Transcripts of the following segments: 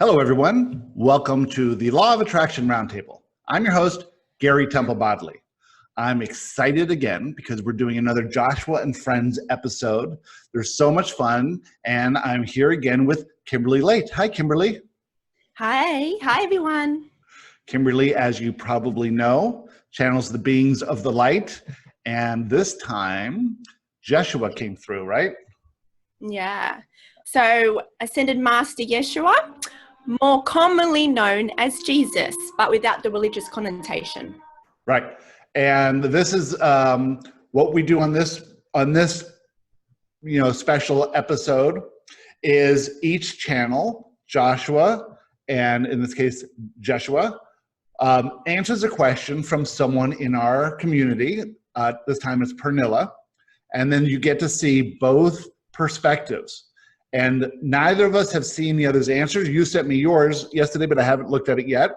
Hello, everyone. Welcome to the Law of Attraction Roundtable. I'm your host, Gary Temple-Bodley. I'm excited again because we're doing another Joshua and Friends episode. There's so much fun, and I'm here again with Kimberly Late. Hi, Kimberly. Hi. Hi, everyone. Kimberly, as you probably know, channels the beings of the light, and this time, Joshua came through, right? Yeah. So, Ascended Master Yeshua, more commonly known as Jesus, but without the religious connotation. Right. And this is what we do on this special episode is each channel, Joshua, and in this case, Joshua, answers a question from someone in our community. This time it's Pernilla. And then you get to see both perspectives. And neither of us have seen the other's answers. You sent me yours yesterday, but I haven't looked at it yet.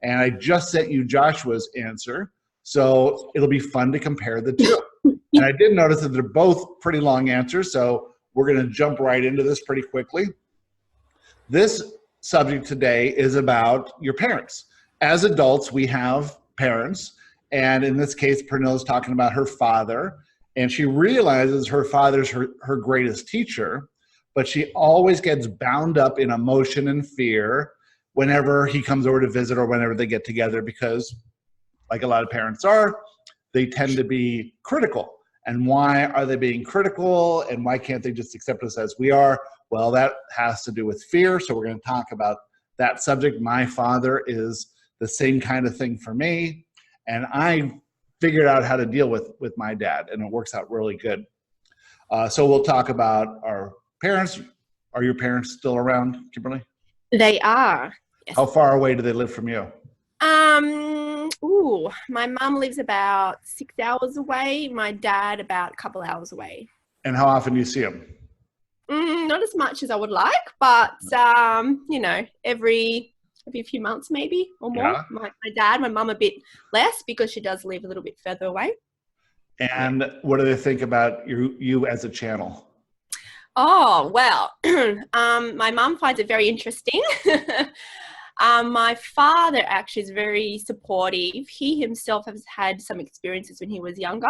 And I just sent you Joshua's answer. So it'll be fun to compare the two. And I did notice that they're both pretty long answers. So we're going to jump right into this pretty quickly. This subject today is about your parents. As adults, we have parents. And in this case, Pernilla's talking about her father. And she realizes her father's her greatest teacher. But she always gets bound up in emotion and fear whenever he comes over to visit or whenever they get together because, like a lot of parents are, they tend to be critical. And why are they being critical? And why can't they just accept us as we are? Well, that has to do with fear. So we're going to talk about that subject. My father is the same kind of thing for me. And I figured out how to deal with my dad, and it works out really good. So we'll talk about our parents. Are your parents still around, Kimberly? They are. Yes. How far away do they live from you? My mum lives about 6 hours away. My dad about a couple hours away. And how often do you see them? Not as much as I would like, but every few months maybe or more. Yeah. My dad, my mum a bit less because she does live a little bit further away. And what do they think about you as a channel? Oh, well, my mum finds it very interesting. My father actually is very supportive. He himself has had some experiences when he was younger.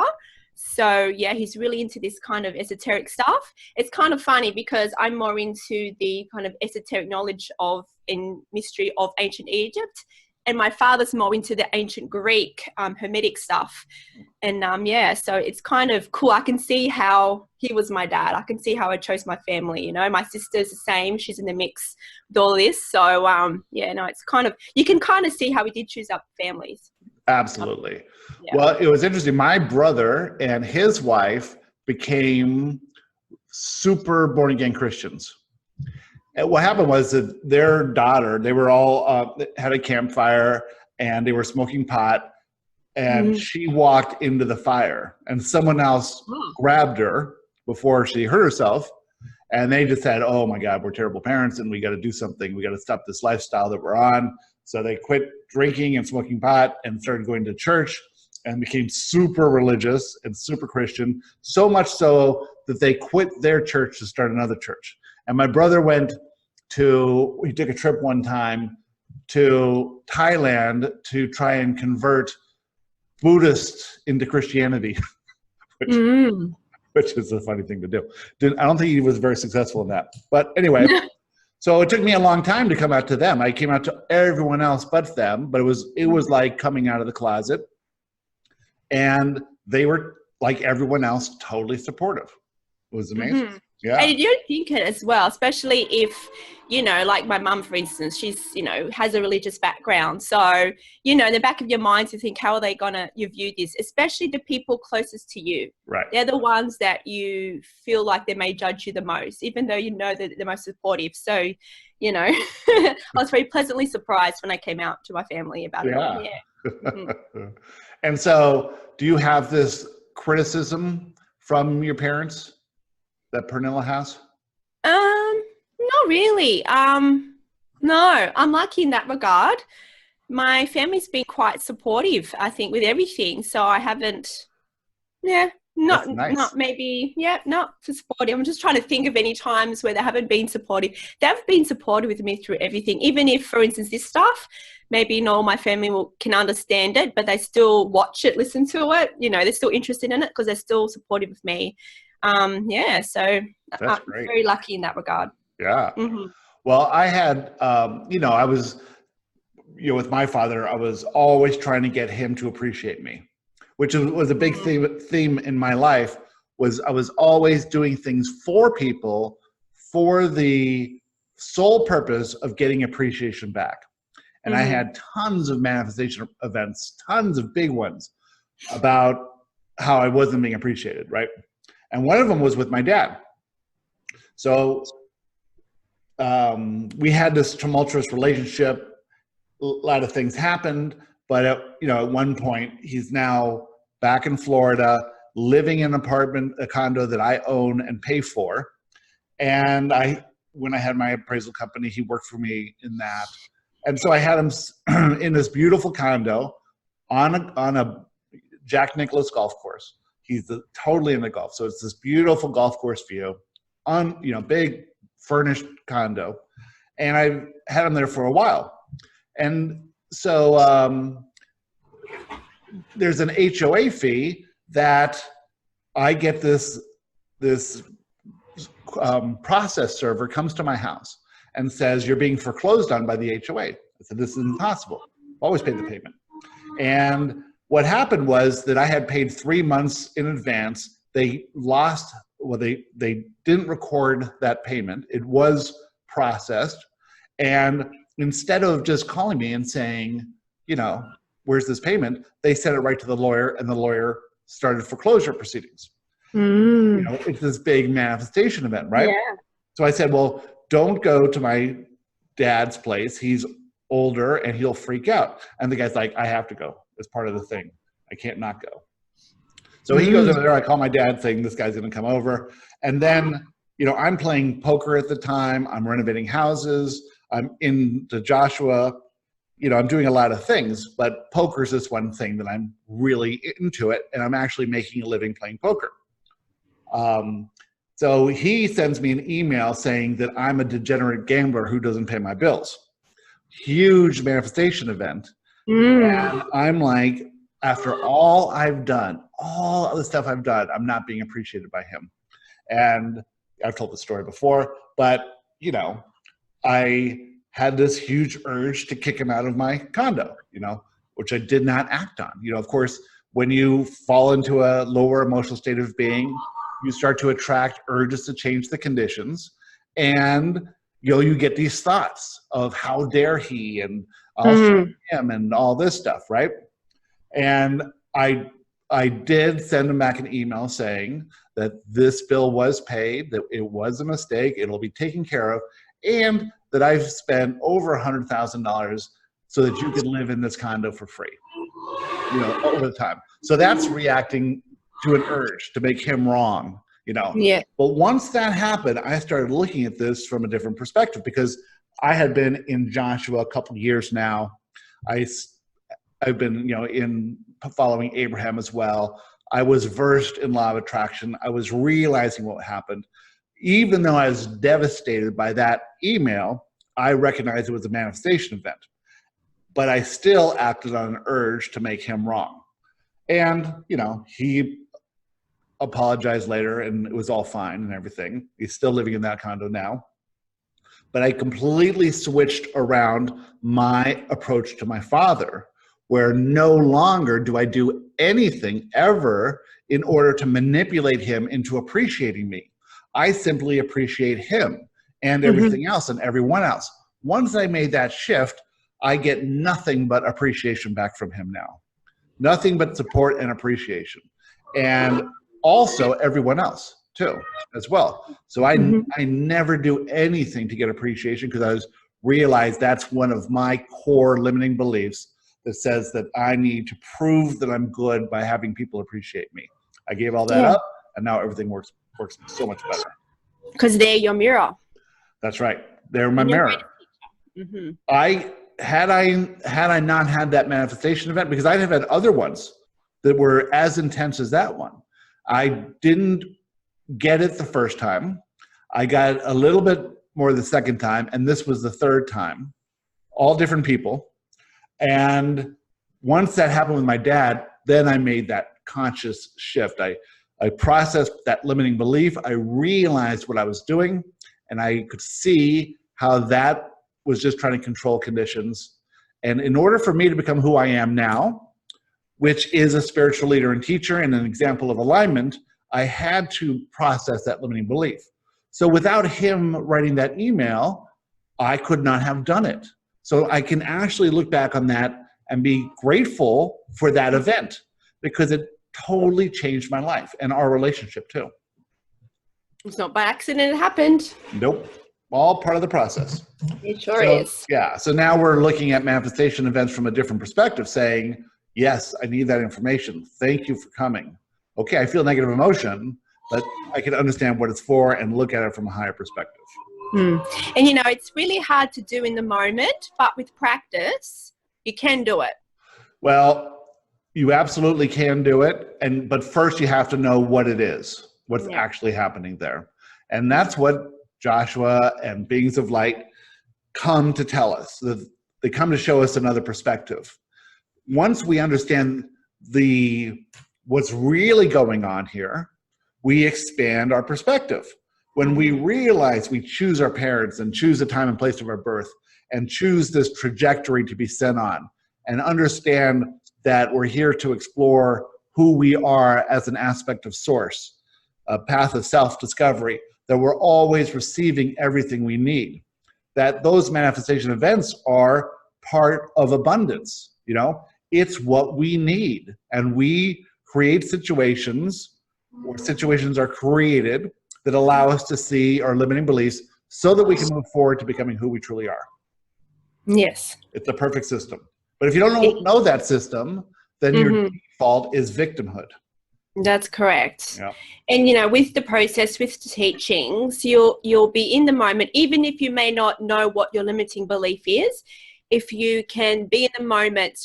So, yeah, he's really into this kind of esoteric stuff. It's kind of funny because I'm more into the kind of esoteric knowledge of and mystery of ancient Egypt. And my father's more into the ancient Greek Hermetic stuff. And so it's kind of cool. I can see how he was my dad. I can see how I chose my family. My sister's the same. She's in the mix with all this. So, it's kind of, you can kind of see how we did choose our families. Absolutely. Yeah. Well, it was interesting. My brother and his wife became super born-again Christians. And what happened was that their daughter, they were all had a campfire and they were smoking pot, and she walked into the fire and someone else grabbed her before she hurt herself, and they just said, oh my God, we're terrible parents and we got to do something. We got to stop this lifestyle that we're on. So they quit drinking and smoking pot and started going to church and became super religious and super Christian, so much so that they quit their church to start another church. And my brother he took a trip one time to Thailand to try and convert Buddhists into Christianity, which is a funny thing to do. I don't think he was very successful in that. But anyway, so it took me a long time to come out to them. I came out to everyone else but them, but it was like coming out of the closet. And they were, like everyone else, totally supportive. It was amazing. Yeah. And you don't think it as well, especially if, like my mum, for instance, she's, has a religious background. So, in the back of your mind to think, how are they going to view this, especially the people closest to you. Right. They're the ones that you feel like they may judge you the most, even though that they're the most supportive. So, I was very pleasantly surprised when I came out to my family about it all. Yeah. And so do you have this criticism from your parents that Pernilla has? Not really. No, I'm lucky in that regard. My family's been quite supportive, I think, with everything. So I haven't, Not, That's nice. not maybe, yeah, not supportive. I'm just trying to think of any times where they haven't been supportive. They've been supportive with me through everything. Even if, for instance, this stuff, maybe not all my family can understand it, but they still watch it, listen to it. You know, they're still interested in it because they're still supportive of me. Yeah, so That's I'm great. very lucky in that regard. Yeah. Mm-hmm. Well, I had, I was, with my father, I was always trying to get him to appreciate me, which was a big theme in my life. I was always doing things for people for the sole purpose of getting appreciation back. And I had tons of manifestation events, tons of big ones about how I wasn't being appreciated, right? And one of them was with my dad. So we had this tumultuous relationship. A lot of things happened, but at one point he's now back in Florida, living in a condo that I own and pay for. And when I had my appraisal company, he worked for me in that. And so I had him in this beautiful condo on a Jack Nicklaus golf course. He's totally into golf. So it's this beautiful golf course view on, big furnished condo. And I had him there for a while. And so there's an HOA fee that I get this process server comes to my house and says, you're being foreclosed on by the HOA. I said, this is impossible. Always paid the payment. And what happened was that I had paid 3 months in advance. They didn't record that payment. It was processed. And instead of just calling me and saying, where's this payment? They sent it right to the lawyer, and the lawyer started foreclosure proceedings. It's this big manifestation event, right? Yeah. So I said, well, don't go to my dad's place. He's older and he'll freak out. And the guy's like, I have to go. It's part of the thing. I can't not go. So he goes over there. I call my dad saying this guy's going to come over. And then, I'm playing poker at the time. I'm renovating houses. I'm into Joshua. I'm doing a lot of things, but poker is this one thing that I'm really into it. And I'm actually making a living playing poker. So he sends me an email saying that I'm a degenerate gambler who doesn't pay my bills. Huge manifestation event. And I'm like, after all I've done, all of the stuff I've done, I'm not being appreciated by him. And I've told the story before, but I had this huge urge to kick him out of my condo, which I did not act on. Of course, when you fall into a lower emotional state of being, you start to attract urges to change the conditions, and you get these thoughts of how dare he, and I'll show him, and all this stuff, right? And I did send him back an email saying that this bill was paid, that it was a mistake, it'll be taken care of, and that I've spent over $100,000 so that you can live in this condo for free, over the time. So that's reacting to an urge to make him wrong, Yeah. But once that happened, I started looking at this from a different perspective, because I had been in Joshua a couple of years now. I've been, in following Abraham as well. I was versed in Law of Attraction. I was realizing what happened. Even though I was devastated by that email, I recognized it was a manifestation event. But I still acted on an urge to make him wrong. And, he apologized later, and it was all fine and everything. He's still living in that condo now. But I completely switched around my approach to my father, where no longer do I do anything ever in order to manipulate him into appreciating me. I simply appreciate him and everything else and everyone else. Once I made that shift, I get nothing but appreciation back from him now. Nothing but support and appreciation. And also everyone else too, as well. So I never do anything to get appreciation, because I realized that's one of my core limiting beliefs that says that I need to prove that I'm good by having people appreciate me. I gave all that up, and now everything works so much better. Because they're your mirror. That's right. They're my mirror. Had I not had that manifestation event, because I'd have had other ones that were as intense as that one, I didn't get it the first time. I got a little bit more the second time, and this was the third time. All different people. And once that happened with my dad, then I made that conscious shift. I processed that limiting belief. I realized what I was doing, and I could see how that was just trying to control conditions. And in order for me to become who I am now, which is a spiritual leader and teacher and an example of alignment, I had to process that limiting belief. So without him writing that email, I could not have done it. So I can actually look back on that and be grateful for that event, because it totally changed my life and our relationship too. It's not by accident it happened. Nope. All part of the process. It sure is. Yeah. So now we're looking at manifestation events from a different perspective, saying, yes, I need that information. Thank you for coming. Okay, I feel negative emotion, but I can understand what it's for and look at it from a higher perspective. And you know, it's really hard to do in the moment, but with practice, you can do it. Well, you absolutely can do it. But first you have to know what it is, what's actually happening there. And that's what Joshua and beings of light come to tell us. They come to show us another perspective. Once we understand what's really going on here, we expand our perspective. When we realize we choose our parents and choose the time and place of our birth and choose this trajectory to be sent on, and understand that we're here to explore who we are as an aspect of source, a path of self-discovery, that we're always receiving everything we need, that those manifestation events are part of abundance. You know, it's what we need. And we create situations, or situations are created that allow us to see our limiting beliefs so that we can move forward to becoming who we truly are. Yes. It's a perfect system. But if you don't know that system, then your default is victimhood. That's correct. Yeah. And, you know, with the process, with the teachings, you'll be in the moment, even if you may not know what your limiting belief is. If you can be in the moment,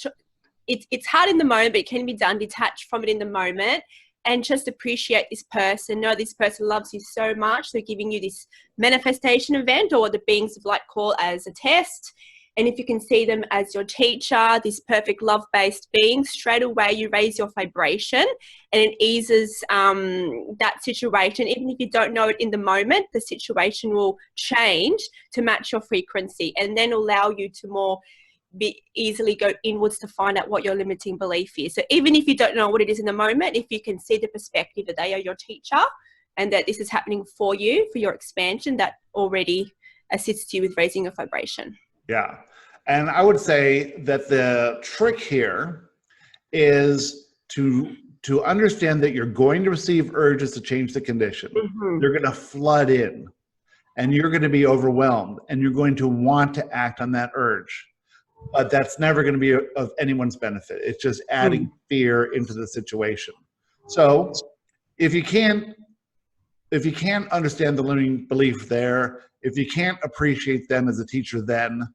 it's hard in the moment, but it can be done detached from it in the moment, and just appreciate this person. Know this person loves you so much. They're giving you this manifestation event, or the beings of light call as a test. And if you can see them as your teacher, this perfect love-based being, straight away you raise your vibration, and it eases that situation. Even if you don't know it in the moment, the situation will change to match your frequency, and then allow you to more easily go inwards to find out what your limiting belief is. So even if you don't know what it is in the moment, if you can see the perspective that they are your teacher and that this is happening for you, for your expansion, that already assists you with raising your vibration. Yeah. And I would say that the trick here is to understand that you're going to receive urges to change the condition. They're going to flood in, and you're going to be overwhelmed, and you're going to want to act on that urge. But that's never going to be of anyone's benefit. It's just adding fear into the situation. So if you can't understand the limiting belief there, if you can't appreciate them as a teacher, then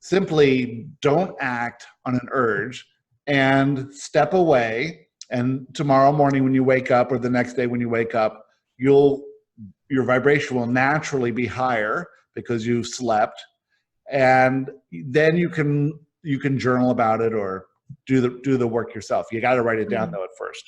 simply don't act on an urge and step away. And tomorrow morning when you wake up, or the next day when you wake up, your vibration will naturally be higher because you've slept. And then you can journal about it or do the work yourself. You got to write it down though at first.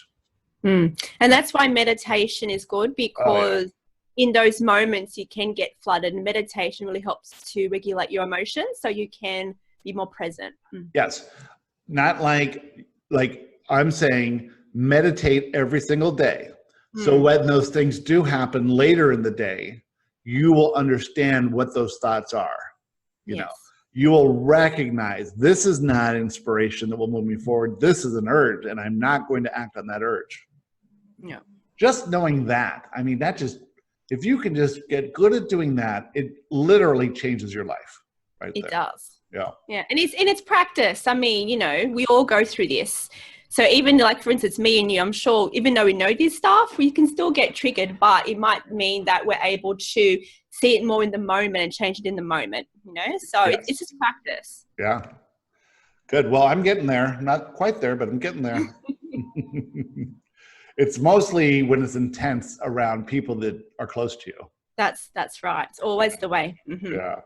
And that's why meditation is good, because in those moments you can get flooded, and meditation really helps to regulate your emotions so you can be more present. Yes. Not like I'm saying meditate every single day. So when those things do happen later in the day, you will understand what those thoughts are. You know, you will recognize this is not inspiration that will move me forward. This is an urge, and I'm not going to act on that urge. Yeah. Just knowing that, I mean, if you can just get good at doing that, it literally changes your life. Right there. It does. Yeah. Yeah. And it's practice. I mean, you know, we all go through this. So even like, for instance, me and you, I'm sure, even though we know this stuff, we can still get triggered, but it might mean that we're able to see it more in the moment and change it in the moment, you know? So it's just practice. Yeah. Good. Well, I'm getting there. Not quite there, but I'm getting there. It's mostly when it's intense around people that are close to you. That's right. It's always the way. Yeah.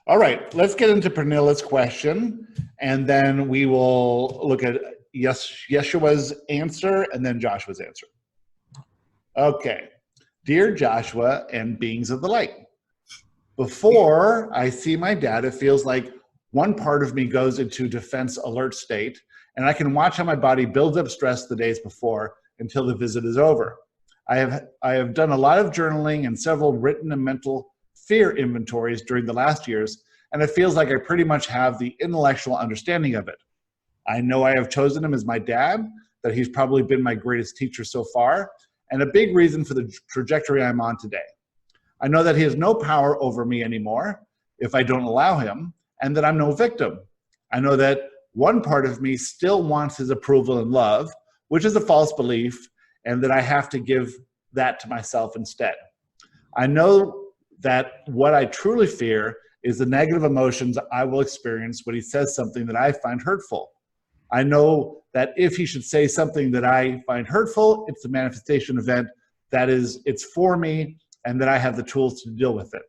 All right, let's get into Pernilla's question, and then we will look at Yeshua's answer and then Joshua's answer. Okay. Dear Joshua and beings of the light, before I see my dad, it feels like one part of me goes into defense alert state, and I can watch how my body builds up stress the days before until the visit is over. I have done a lot of journaling and several written and mental fear inventories during the last years, and it feels like I pretty much have the intellectual understanding of it. I know I have chosen him as my dad, that he's probably been my greatest teacher so far, and a big reason for the trajectory I'm on today. I know that he has no power over me anymore if I don't allow him, and that I'm no victim. I know that one part of me still wants his approval and love, which is a false belief, and that I have to give that to myself instead. I know that what I truly fear is the negative emotions I will experience when he says something that I find hurtful. I know that if he should say something that I find hurtful, it's a manifestation event, that is, it's for me, and that I have the tools to deal with it.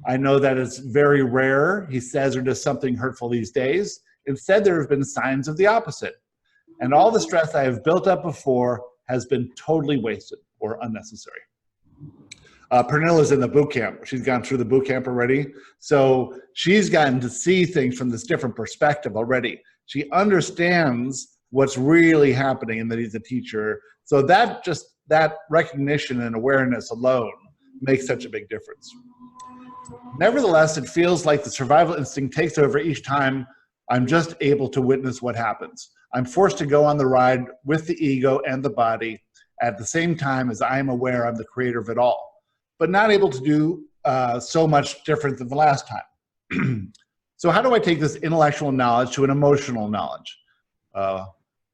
I know that it's very rare he says or does something hurtful these days. Instead, there have been signs of the opposite. And all the stress I have built up before has been totally wasted or unnecessary. Pernilla's in the boot camp. She's gone through the boot camp already. So she's gotten to see things from this different perspective already. She understands what's really happening and that he's a teacher. So that recognition and awareness alone makes such a big difference. Nevertheless, it feels like the survival instinct takes over each time I'm just able to witness what happens. I'm forced to go on the ride with the ego and the body at the same time as I am aware I'm the creator of it all, but not able to do so much different than the last time. So how do I take this intellectual knowledge to an emotional knowledge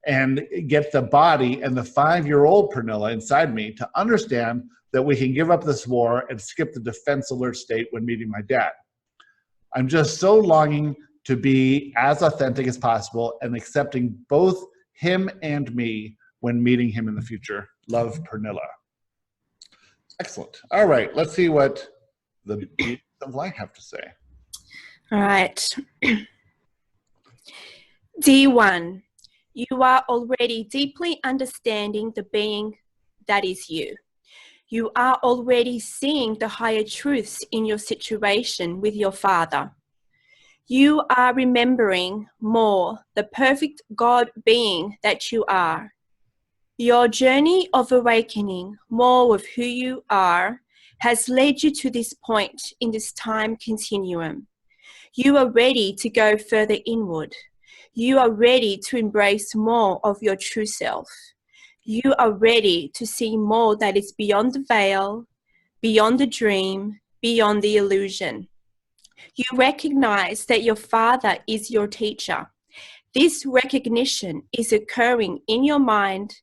and get the body and the 5-year-old Pernilla inside me to understand that we can give up this war and skip the defense alert state when meeting my dad? I'm just so longing to be as authentic as possible and accepting both him and me when meeting him in the future. Love, Pernilla. Excellent. All right, let's see what the beings of light have to say. All right. D1, you are already deeply understanding the being that is you. You are already seeing the higher truths in your situation with your father. You are remembering more the perfect God being that you are. Your journey of awakening more of who you are has led you to this point in this time continuum. You are ready to go further inward. You are ready to embrace more of your true self. You are ready to see more that is beyond the veil, beyond the dream, beyond the illusion. You recognize that your father is your teacher. This recognition is occurring in your mind,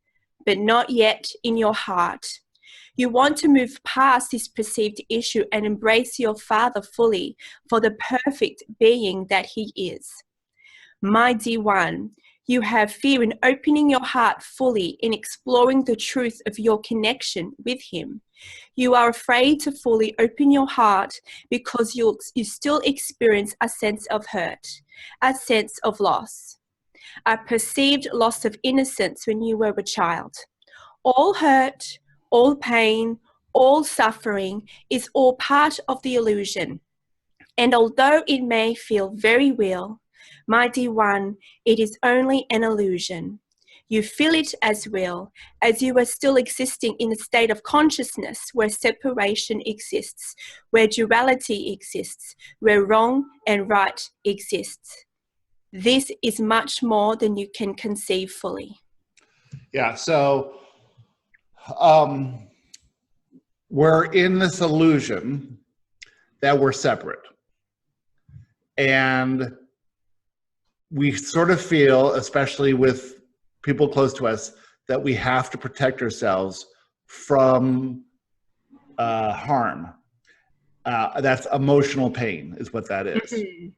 but not yet in your heart. You want to move past this perceived issue and embrace your father fully for the perfect being that he is. My D1, you have fear in opening your heart fully in exploring the truth of your connection with him. You are afraid to fully open your heart because you still experience a sense of hurt, a sense of loss, a perceived loss of innocence when you were a child. All hurt, all pain, all suffering is all part of the illusion. And although it may feel very real, my D1, it is only an illusion. You feel it as real, as you are still existing in a state of consciousness where separation exists, where duality exists, where wrong and right exists. This is much more than you can conceive fully. Yeah, so we're in this illusion that we're separate. And we sort of feel, especially with people close to us, that we have to protect ourselves from harm. That's emotional pain is what that is. Mm-hmm.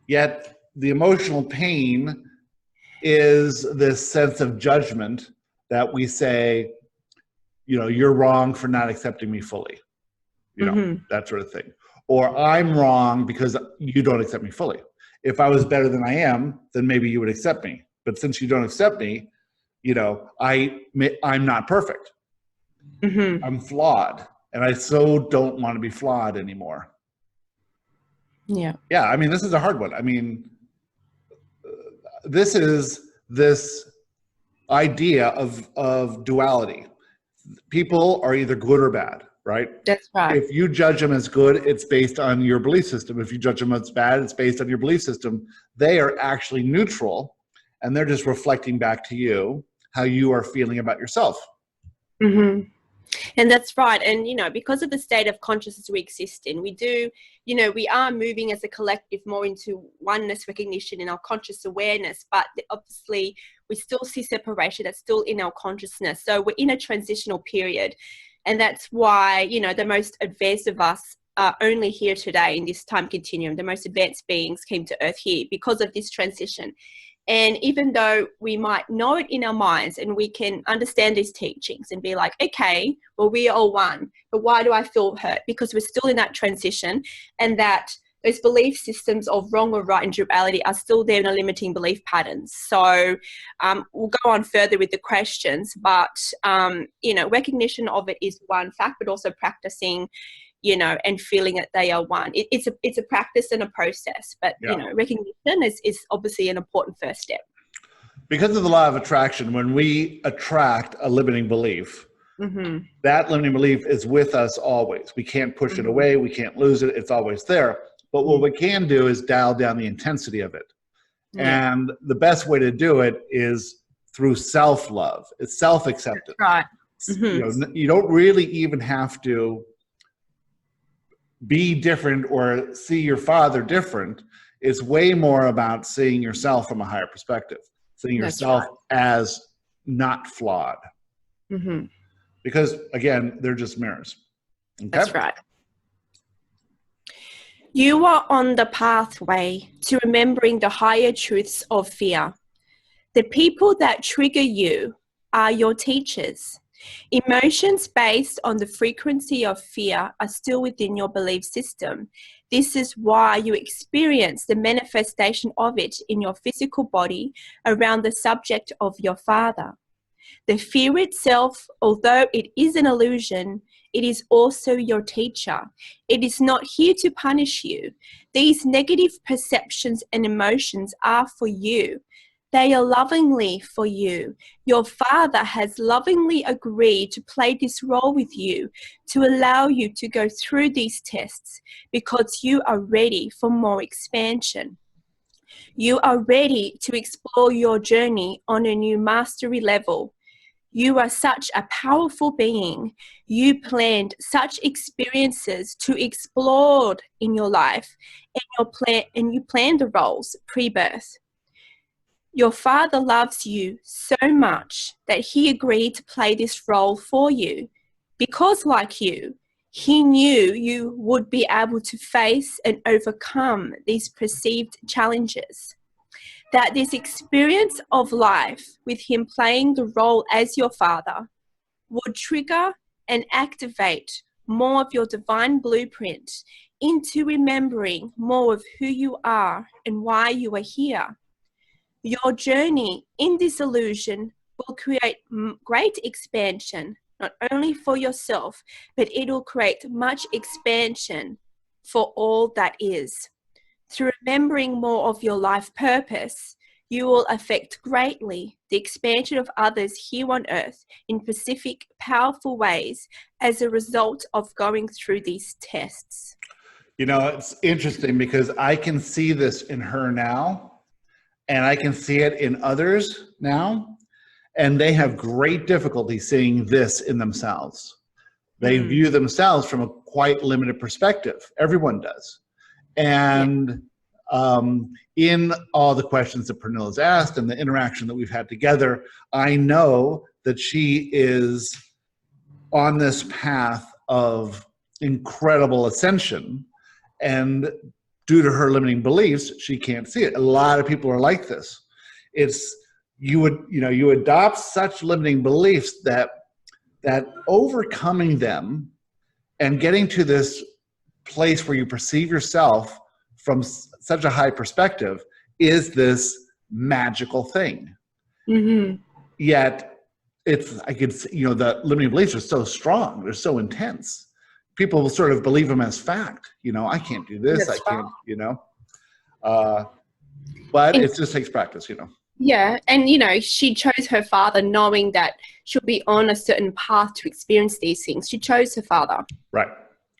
Yet the emotional pain is this sense of judgment that we say, you're wrong for not accepting me fully, that sort of thing. Or I'm wrong because you don't accept me fully. If I was better than I am, then maybe you would accept me. But since you don't accept me, I'm not perfect. I'm flawed. And I so don't want to be flawed anymore. Yeah. Yeah, I mean, this is a hard one. I mean, this is this idea of duality. People are either good or bad, right? That's right. If you judge them as good, it's based on your belief system. If you judge them as bad, it's based on your belief system. They are actually neutral, and they're just reflecting back to you how you are feeling about yourself. And that's right. And, because of the state of consciousness we exist in, we do, we are moving as a collective more into oneness recognition in our conscious awareness, but obviously we still see separation that's still in our consciousness. So we're in a transitional period. And that's why, the most advanced of us are only here today in this time continuum. The most advanced beings came to Earth here because of this transition. And even though we might know it in our minds and we can understand these teachings and be like, okay, well, we are all one, but why do I feel hurt? Because we're still in that transition, and that those belief systems of wrong or right and duality are still there in our limiting belief patterns. So we'll go on further with the questions, but, recognition of it is one fact, but also practicing, and feeling that they are one. It's a practice and a process, but, recognition is obviously an important first step. Because of the law of attraction, when we attract a limiting belief, that limiting belief is with us always. We can't push it away. We can't lose it. It's always there. But what we can do is dial down the intensity of it. And the best way to do it is through self-love. It's self-acceptance. Right. You don't really even have to be different or see your father different. It's way more about seeing yourself from a higher perspective, seeing yourself as not flawed. Because, again, they're just mirrors. Okay? That's right. You are on the pathway to remembering the higher truths of fear. The people that trigger you are your teachers. Emotions based on the frequency of fear are still within your belief system. This is why you experience the manifestation of it in your physical body around the subject of your father. The fear itself, although it is an illusion, it is also your teacher. It is not here to punish you. These negative perceptions and emotions are for you. They are lovingly for you. Your father has lovingly agreed to play this role with you to allow you to go through these tests because you are ready for more expansion. You are ready to explore your journey on a new mastery level. You are such a powerful being. You planned such experiences to explore in your life, and you planned the roles pre-birth. Your father loves you so much that he agreed to play this role for you because, like you, he knew you would be able to face and overcome these perceived challenges. That this experience of life with him playing the role as your father would trigger and activate more of your divine blueprint into remembering more of who you are and why you are here. Your journey in this illusion will create great expansion, not only for yourself, but it will create much expansion for all that is. Through remembering more of your life purpose, you will affect greatly the expansion of others here on earth in specific, powerful ways as a result of going through these tests. It's interesting because I can see this in her now, and I can see it in others now, and they have great difficulty seeing this in themselves. They view themselves from a quite limited perspective. Everyone does. And in all the questions that Pernille has asked and the interaction that we've had together, I know that she is on this path of incredible ascension, and due to her limiting beliefs, she can't see it. A lot of people are like this. You adopt such limiting beliefs that that overcoming them and getting to this place where you perceive yourself from such a high perspective is this magical thing. Yet I could, the limiting beliefs are so strong. They're so intense. People will sort of believe them as fact. I can't do this. That's I can't, but it just takes practice, Yeah. And, she chose her father knowing that she'll be on a certain path to experience these things. She chose her father. Right.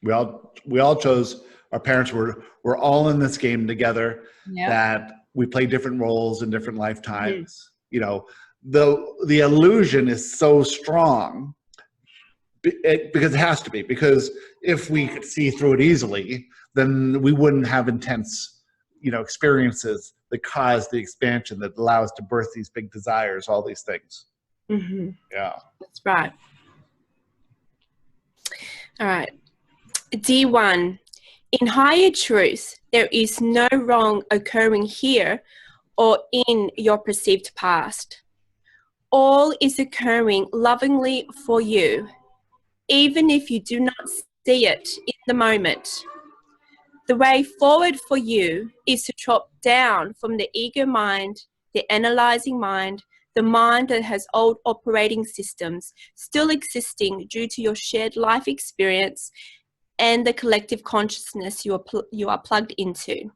We all chose, our parents were all in this game together, that we play different roles in different lifetimes. The illusion is so strong because it has to be, because if we could see through it easily, then we wouldn't have intense, experiences that cause the expansion that allow us to birth these big desires, all these things. Yeah. That's right. All right. D1. In higher truth, there is no wrong occurring here or in your perceived past. All is occurring lovingly for you, even if you do not see it in the moment. The way forward for you is to drop down from the ego mind, the analyzing mind, the mind that has old operating systems still existing due to your shared life experience and the collective consciousness you are plugged into.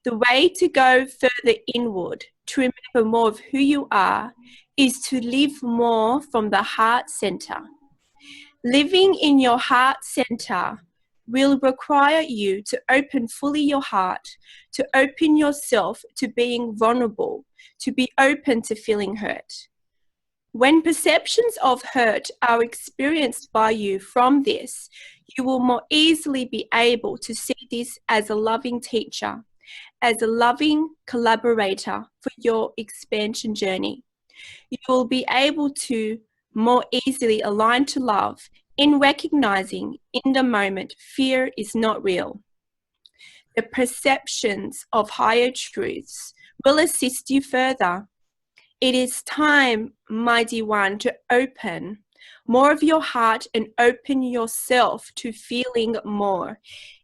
The way to go further inward, to remember more of who you are, is to live more from the heart center. Living in your heart center will require you to open fully your heart, to open yourself to being vulnerable, to be open to feeling hurt. When perceptions of hurt are experienced by you from this, you will more easily be able to see this as a loving teacher, as a loving collaborator for your expansion journey. You will be able to more easily align to love in recognizing in the moment fear is not real. The perceptions of higher truths will assist you further. It is time, my dear one, to open more of your heart and open yourself to feeling more.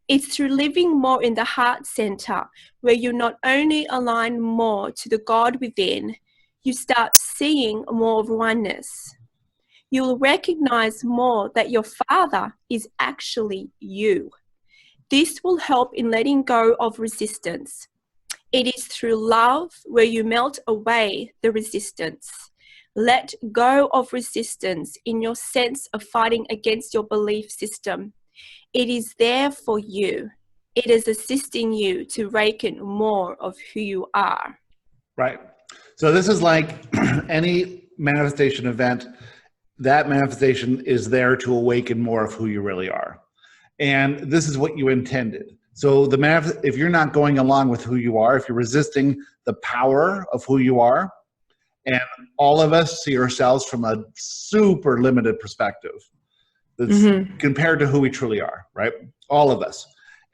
It's through living more in the heart center where you not only align more to the God within, you start seeing more of oneness. You'll recognize more that your Father is actually you. This will help in letting go of resistance. It is through love where you melt away the resistance. Let go of resistance in your sense of fighting against your belief system. It is there for you. It is assisting you to reckon more of who you are. Right. So this is like any manifestation event. That manifestation is there to awaken more of who you really are. And this is what you intended. So if you're not going along with who you are, if you're resisting the power of who you are, and all of us see ourselves from a super limited perspective that's compared to who we truly are, right? All of us.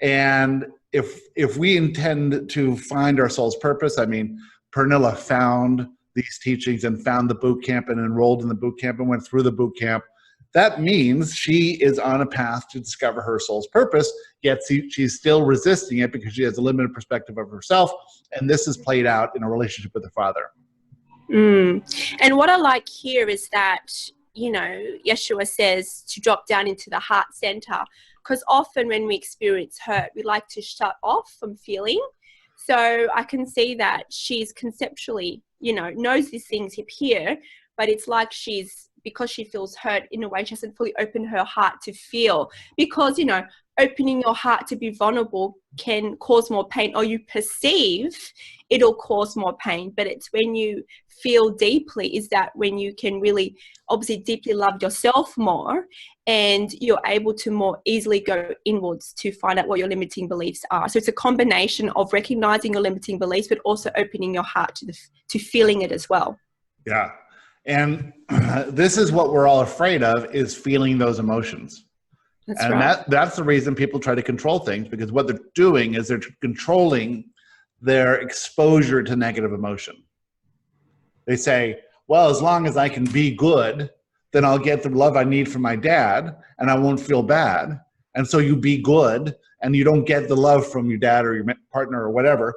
And if we intend to find our soul's purpose, I mean, Pernilla found these teachings and found the boot camp and enrolled in the boot camp and went through the boot camp. That means she is on a path to discover her soul's purpose, yet she's still resisting it because she has a limited perspective of herself. And this is played out in a relationship with her father. And what I like here is that, Yeshua says to drop down into the heart center, because often when we experience hurt, we like to shut off from feeling. So I can see that she's conceptually, knows these things here, but it's like because she feels hurt in a way, she hasn't fully opened her heart to feel. Because, opening your heart to be vulnerable can cause more pain, or you perceive it'll cause more pain. But it's when you feel deeply, is that when you can really, obviously, deeply love yourself more, and you're able to more easily go inwards to find out what your limiting beliefs are. So it's a combination of recognizing your limiting beliefs, but also opening your heart to feeling it as well. Yeah. And this is what we're all afraid of, is feeling those emotions. That's right. That's the reason people try to control things, because what they're doing is they're controlling their exposure to negative emotion. They say, well, as long as I can be good, then I'll get the love I need from my dad and I won't feel bad. And so you be good and you don't get the love from your dad or your partner or whatever.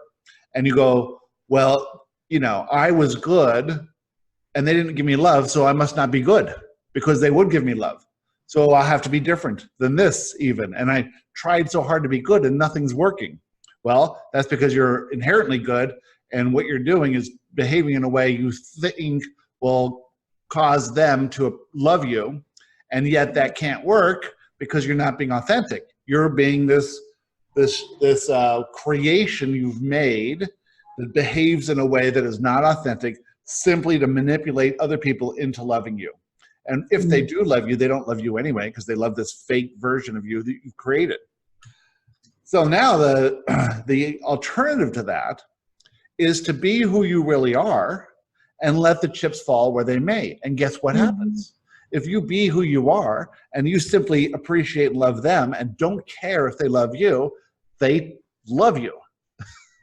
And you go, well, you know, I was good and they didn't give me love, so I must not be good because they would give me love. So I'll have to be different than this even. And I tried so hard to be good and nothing's working. Well, that's because you're inherently good and what you're doing is behaving in a way you think will cause them to love you. And yet that can't work because you're not being authentic. You're being this creation you've made that behaves in a way that is not authentic, simply to manipulate other people into loving you. And if they do love you, they don't love you anyway because they love this fake version of you that you've created. So now the alternative to that is to be who you really are and let the chips fall where they may. And guess what happens? If you be who you are and you simply appreciate and love them and don't care if they love you, they love you.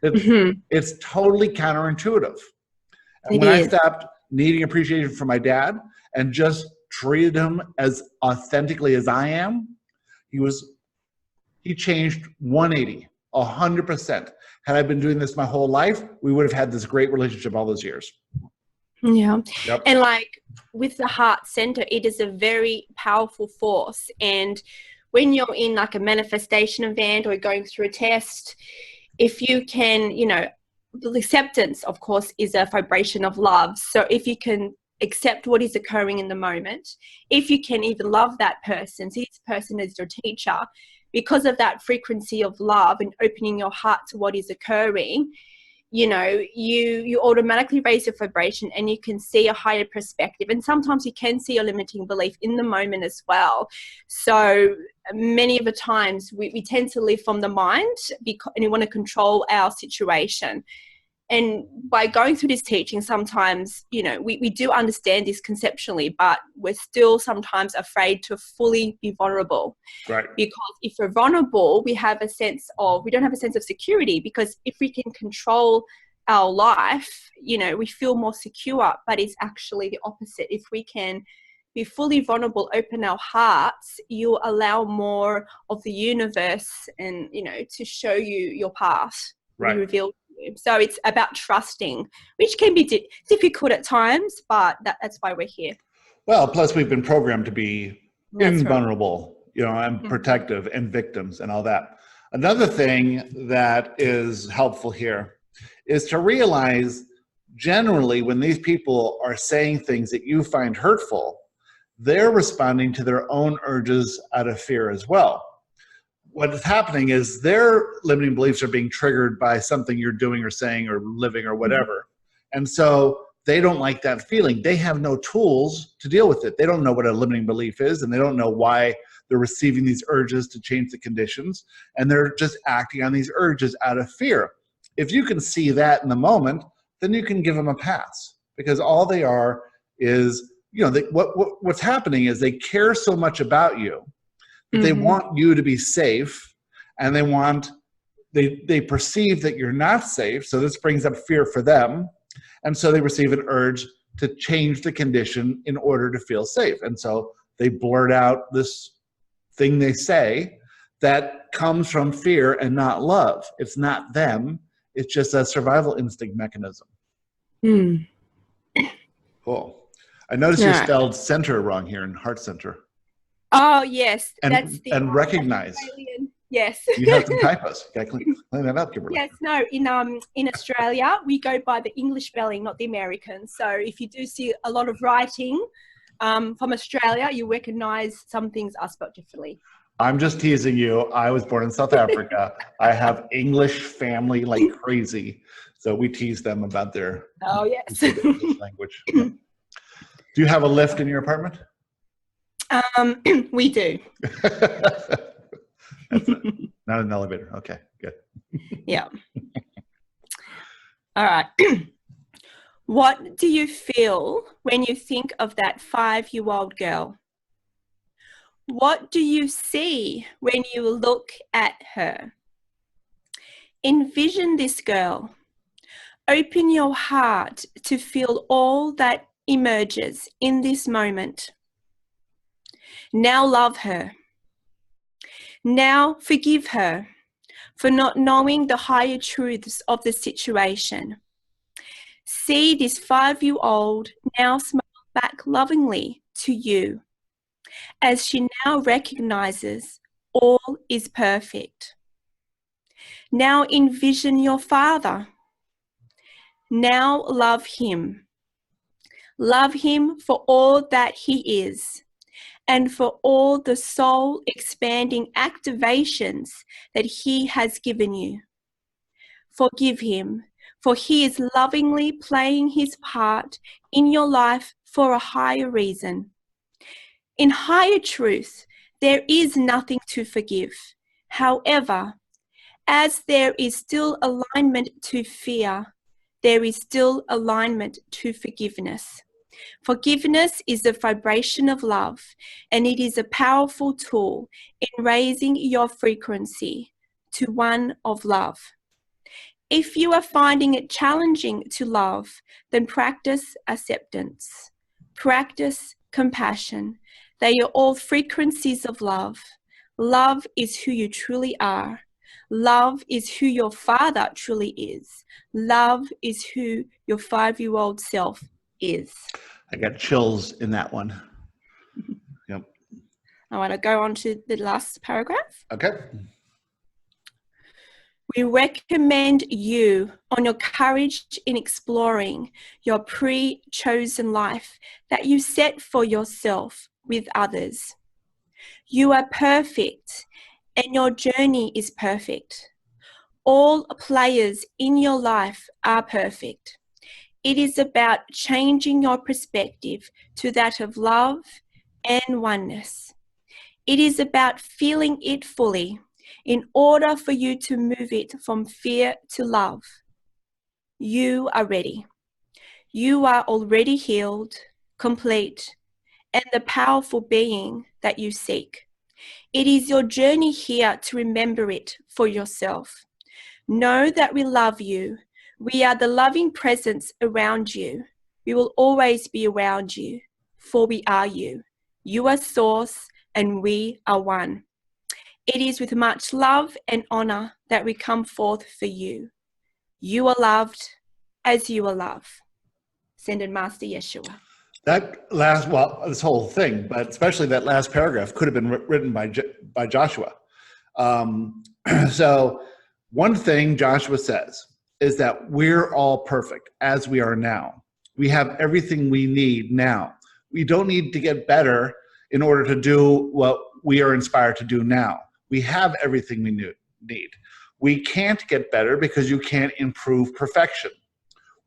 It's totally counterintuitive. And when I stopped needing appreciation from my dad and just treated him as authentically as I am, he changed 180, 100%. Had I been doing this my whole life, we would have had this great relationship all those years. Yeah. Yep. And like with the heart center, it is a very powerful force. And when you're in like a manifestation event or going through a test, if you can, you know, the acceptance, of course, is a vibration of love. So if you can accept what is occurring in the moment, if you can even love that person, see this person as your teacher, because of that frequency of love and opening your heart to what is occurring, you know, you automatically raise your vibration and you can see a higher perspective. And sometimes you can see a limiting belief in the moment as well. So many of the times we tend to live from the mind and we want to control our situation. And by going through this teaching, sometimes, you know, we do understand this conceptually, but we're still sometimes afraid to fully be vulnerable. Right. Because if we're vulnerable, we don't have a sense of security, because if we can control our life, you know, we feel more secure, but it's actually the opposite. If we can be fully vulnerable, open our hearts, you allow more of the universe and, you know, to show you your path. Right. Reveal. So it's about trusting, which can be difficult at times, but that's why we're here. Well, plus we've been programmed to be invulnerable, right, you know, and protective and victims and all that. Another thing that is helpful here is to realize generally when these people are saying things that you find hurtful, they're responding to their own urges out of fear as well. What is happening is their limiting beliefs are being triggered by something you're doing or saying or living or whatever. And so they don't like that feeling. They have no tools to deal with it. They don't know what a limiting belief is, and they don't know why they're receiving these urges to change the conditions. And they're just acting on these urges out of fear. If you can see that in the moment, then you can give them a pass, because all they are is, you know, what's happening is they care so much about you. They want you to be safe, and they perceive that you're not safe. So this brings up fear for them. And so they receive an urge to change the condition in order to feel safe. And so they blurt out this thing they say that comes from fear and not love. It's not them. It's just a survival instinct mechanism. Cool. I noticed you spelled center wrong here in heart center. Oh, yes. And recognize. Yes. You have some typos. You got to clean that up, Kimberly. Yes, no. In Australia, we go by the English spelling, not the American. So if you do see a lot of writing from Australia, you recognize some things are spelled differently. I'm just teasing you. I was born in South Africa. I have English family like crazy. So we tease them about their English language. Yeah. Do you have a lift in your apartment? We do. That's it. Not an elevator. Okay, good. Yeah. All right. What do you feel when you think of that 5-year-old girl? What do you see when you look at her? Envision this girl. Open your heart to feel all that emerges in this moment. Now love her. Now forgive her for not knowing the higher truths of the situation. See this 5-year-old now smile back lovingly to you as she now recognizes all is perfect. Now envision your father. Now love him. Love him for all that he is and for all the soul expanding activations that he has given you. Forgive him, for he is lovingly playing his part in your life for a higher reason. In higher truth, there is nothing to forgive. However, as there is still alignment to fear, there is still alignment to forgiveness. Forgiveness is the vibration of love, and it is a powerful tool in raising your frequency to one of love. If you are finding it challenging to love, then practice acceptance, practice compassion. They are all frequencies of love. Love is who you truly are. Love is who your father truly is. Love is who your 5-year-old self is. I got chills in that one. Yep. I want to go on to the last paragraph. Okay. We recommend you on your courage in exploring your pre-chosen life that you set for yourself with others. You are perfect and your journey is perfect. All players in your life are perfect. It is about changing your perspective to that of love and oneness. It is about feeling it fully in order for you to move it from fear to love. You are ready. You are already healed, complete, and the powerful being that you seek. It is your journey here to remember it for yourself. Know that we love you. We are the loving presence around you. We will always be around you, for we are you. You are source and we are one. It is with much love and honor that we come forth for you. You are loved as you are loved. Ascended Master Yeshua. That last, well, this whole thing, but especially that last paragraph could have been written by Joshua. So one thing Joshua says is that we're all perfect as we are now. We have everything we need now. We don't need to get better in order to do what we are inspired to do now. We have everything we need. We can't get better because you can't improve perfection.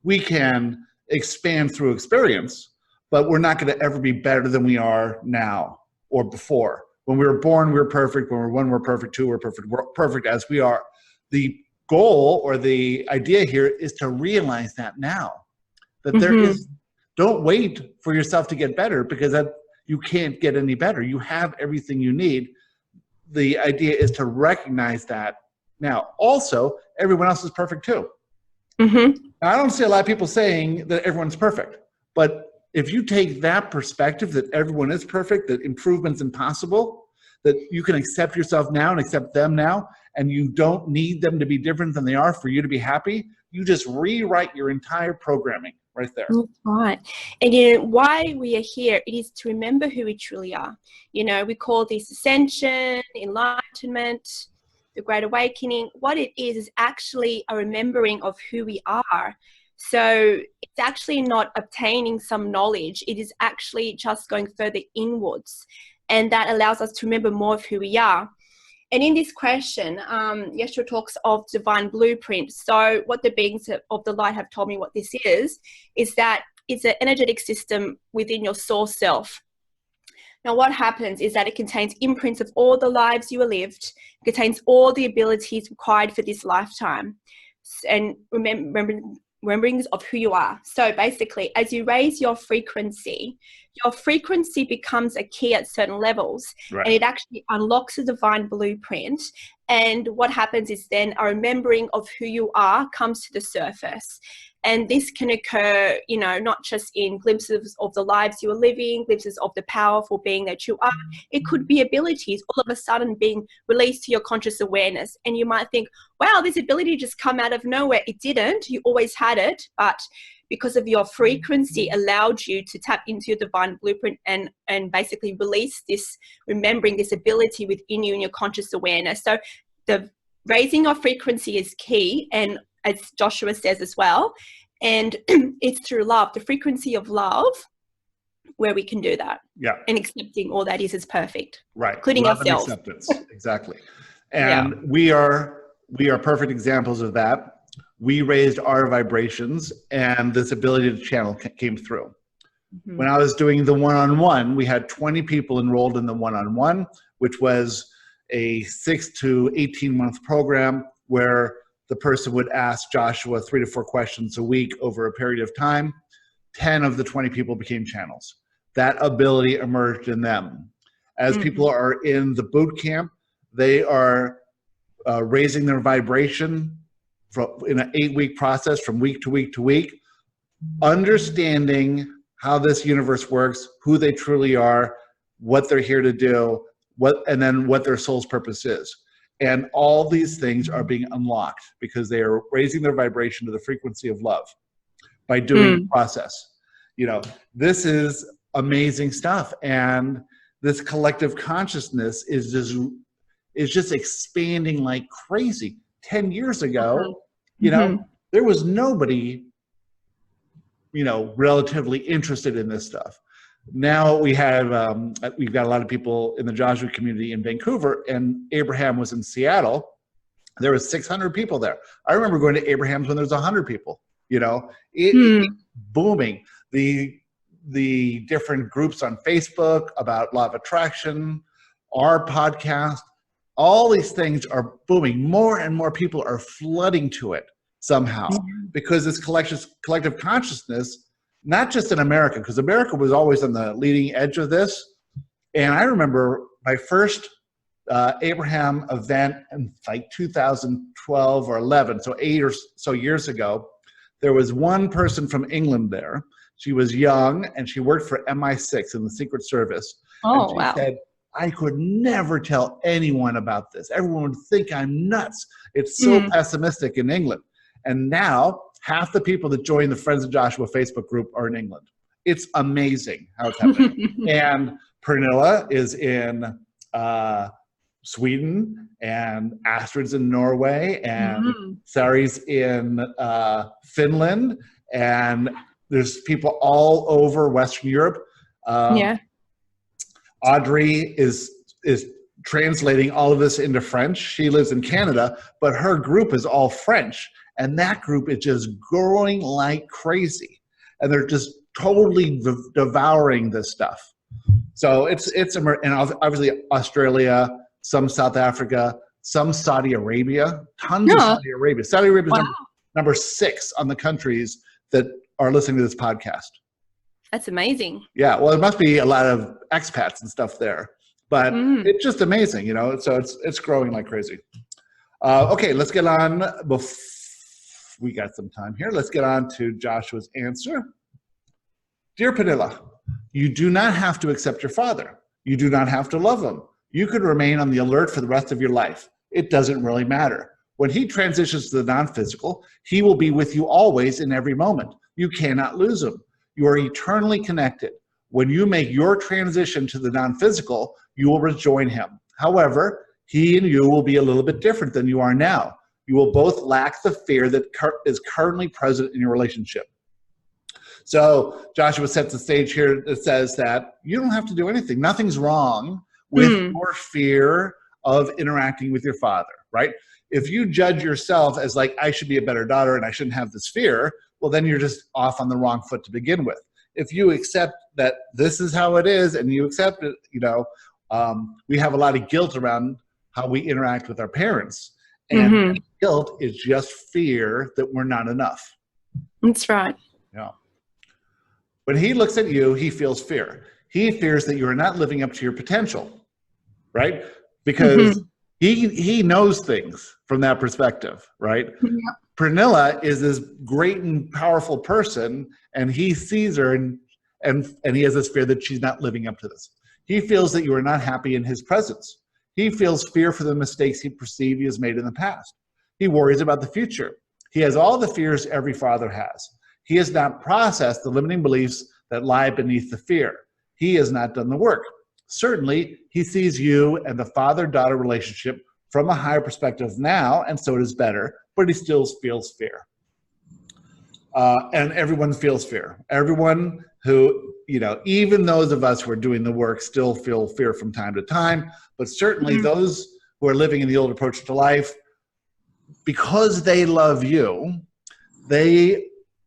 We can expand through experience, but we're not going to ever be better than we are now or before. When we were born, we were perfect. When we're one, we're perfect. Two, we're perfect. We're perfect as we are. The goal or the idea here is to realize that now. That there is, don't wait for yourself to get better because that you can't get any better. You have everything you need. The idea is to recognize that now. Also, everyone else is perfect too. Now, I don't see a lot of people saying that everyone's perfect, but if you take that perspective that everyone is perfect, that improvement's impossible, that you can accept yourself now and accept them now, and you don't need them to be different than they are for you to be happy, you just rewrite your entire programming right there. Right. And you know, why we are here, it is to remember who we truly are. You know, we call this ascension, enlightenment, the Great Awakening. What it is actually a remembering of who we are. So it's actually not obtaining some knowledge. It is actually just going further inwards. And that allows us to remember more of who we are. And in this question, Yeshua talks of divine blueprint. So what the beings of the light have told me what this is that it's an energetic system within your source self. Now, what happens is that it contains imprints of all the lives you have lived, it contains all the abilities required for this lifetime, and rememberings of who you are. So basically, as you raise your frequency becomes a key at certain levels, right. And it actually unlocks the divine blueprint. And what happens is then a remembering of who you are comes to the surface. And this can occur, you know, not just in glimpses of the lives you are living, glimpses of the powerful being that you are. It could be abilities all of a sudden being released to your conscious awareness. And you might think, wow, this ability just come out of nowhere. It didn't. You always had it, but because of your frequency allowed you to tap into your divine blueprint and basically release this, remembering this ability within you in your conscious awareness. So the raising your frequency is key, and as Joshua says as well, and it's through love, the frequency of love, where we can do that. Yeah. And accepting all that is perfect. Right. Including love ourselves. And acceptance. Exactly. And we are perfect examples of that. We raised our vibrations, and this ability to channel came through. Mm-hmm. When I was doing the one-on-one, we had 20 people enrolled in the one-on-one, which was a 6 to 18-month program where the person would ask Joshua 3 to 4 questions a week over a period of time. 10 of the 20 people became channels. That ability emerged in them. As people are in the boot camp, they are raising their vibration in an 8-week process from week to week to week, understanding how this universe works, who they truly are, what they're here to do, and then what their soul's purpose is. And all these things are being unlocked because they are raising their vibration to the frequency of love by doing the process. You know, this is amazing stuff. And this collective consciousness is just expanding like crazy. 10 years ago, you know, there was nobody, you know, relatively interested in this stuff. Now we have, we've got a lot of people in the Joshua community in Vancouver, and Abraham was in Seattle. There was 600 people there. I remember going to Abraham's when there was 100 people, you know, it's booming. The different groups on Facebook about Law of Attraction, our podcast, all these things are booming. More and more people are flooding to it somehow because this collective consciousness, not just in America, because America was always on the leading edge of this. And I remember my first Abraham event in like 2012 or 11, so 8 or so years ago. There was one person from England there. She was young and she worked for MI6 in the Secret Service. Oh, and she wow. said, I could never tell anyone about this. Everyone would think I'm nuts. It's so pessimistic in England. And now half the people that join the Friends of Joshua Facebook group are in England. It's amazing how it's happening. And Pernilla is in Sweden, and Astrid's in Norway, and Sari's in Finland, and there's people all over Western Europe. Audrey is translating all of this into French. She lives in Canada, but her group is all French. And that group is just growing like crazy. And they're just totally devouring this stuff. So and obviously Australia, some South Africa, some Saudi Arabia, tons of Saudi Arabia. Saudi Arabia is number 6 on the countries that are listening to this podcast. That's amazing. Yeah, well, there must be a lot of expats and stuff there, but it's just amazing, you know. So it's growing like crazy. Okay, let's get on. We got some time here. Let's get on to Joshua's answer. Dear Pernilla, you do not have to accept your father. You do not have to love him. You could remain on the alert for the rest of your life. It doesn't really matter. When he transitions to the non-physical, he will be with you always in every moment. You cannot lose him. You are eternally connected. When you make your transition to the non-physical, you will rejoin him. However, he and you will be a little bit different than you are now. You will both lack the fear that is currently present in your relationship. So Joshua sets the stage here that says that you don't have to do anything. Nothing's wrong with your fear of interacting with your father, right? If you judge yourself as like, I should be a better daughter and I shouldn't have this fear, well, then you're just off on the wrong foot to begin with. If you accept that this is how it is and you accept it, you know, we have a lot of guilt around how we interact with our parents. And guilt is just fear that we're not enough. That's right. Yeah. When he looks at you, he feels fear. He fears that you are not living up to your potential, right? Because He knows things from that perspective, right? Yeah. Pernilla is this great and powerful person, and he sees her and he has this fear that she's not living up to this. He feels that you are not happy in his presence. He feels fear for the mistakes he perceived he has made in the past. He worries about the future. He has all the fears every father has. He has not processed the limiting beliefs that lie beneath the fear. He has not done the work. Certainly, he sees you and the father-daughter relationship from a higher perspective now, and so it is better, but he still feels fear. And everyone feels fear. Everyone who, even those of us who are doing the work still feel fear from time to time, but certainly those who are living in the old approach to life, because they love you, they